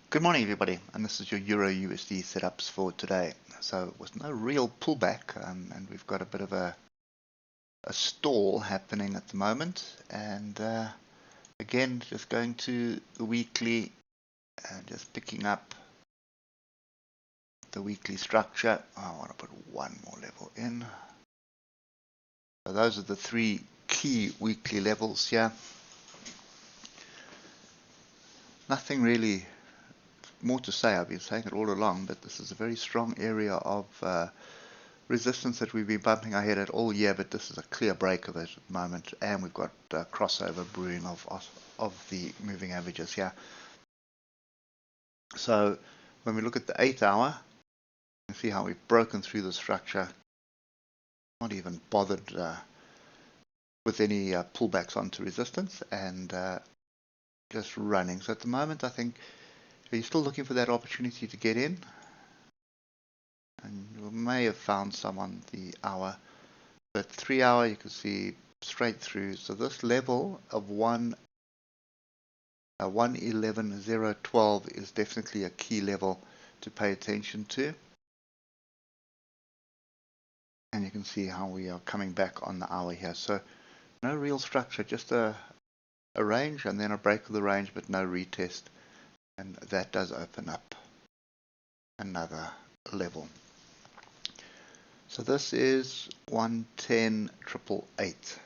Good morning everybody, and this is your Euro USD setups for today. So with no real pullback, and we've got a bit of a stall happening at the moment, and again just going to the weekly and just picking up the weekly structure. I want to put one more level in. So those are the three key weekly levels here. Nothing really more to say. I've been saying it all along, but this is a very strong area of resistance that we've been bumping our head at all year, but this is a clear break of it at the moment, and we've got crossover brewing of the moving averages here. So when we look at the 8 hour, you can see how we've broken through the structure, not even bothered with any pullbacks onto resistance, and just running. So at the moment, I think, are you still looking for that opportunity to get in? And you may have found some on the hour, but 3 hour you can see straight through. So this level of 111.012 is definitely a key level to pay attention to. And you can see how we are coming back on the hour here. So no real structure, just a range and then a break of the range, but no retest. And that does open up another level. So this is 110.888.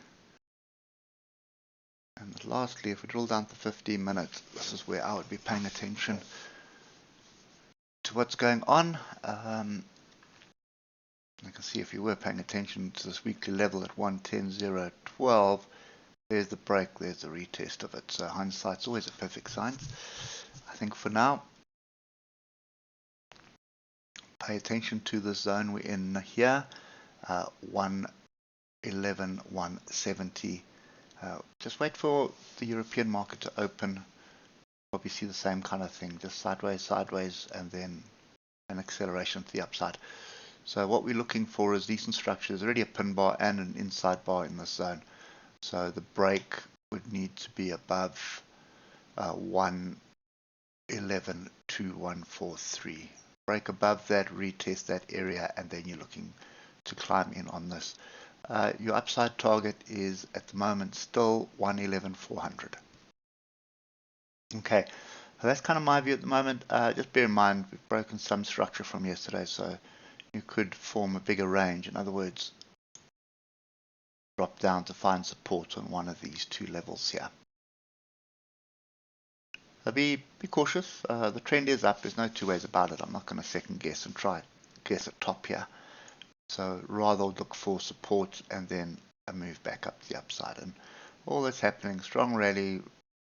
And lastly, if we drill down to 15 minutes, this is where I would be paying attention to what's going on. You can see if you were paying attention to this weekly level at 110.012, there's the break, there's the retest of it. So hindsight's always a perfect science. I think for now, pay attention to the zone we're in here, 111.170. Just wait for the European market to open. Probably see the same kind of thing, just sideways, and then an acceleration to the upside. So what we're looking for is decent structure. There's already a pin bar and an inside bar in this zone. So the break would need to be above 111.2143. Break above that, retest that area, and then you're looking to climb in on this. Your upside target is at the moment still 111.400. Okay, so that's kind of my view at the moment. Just bear in mind we've broken some structure from yesterday, so you could form a bigger range. In other words, drop down to find support on one of these two levels here. So be cautious. The trend is up. There's no two ways about it. I'm not going to second guess and try guess a top here. So rather look for support and then a move back up the upside. And all that's happening, strong rally,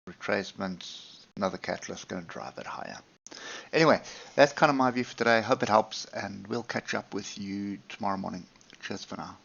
retracements, another catalyst going to drive it higher. Anyway, that's kind of my view for today. Hope it helps, and we'll catch up with you tomorrow morning. Cheers for now.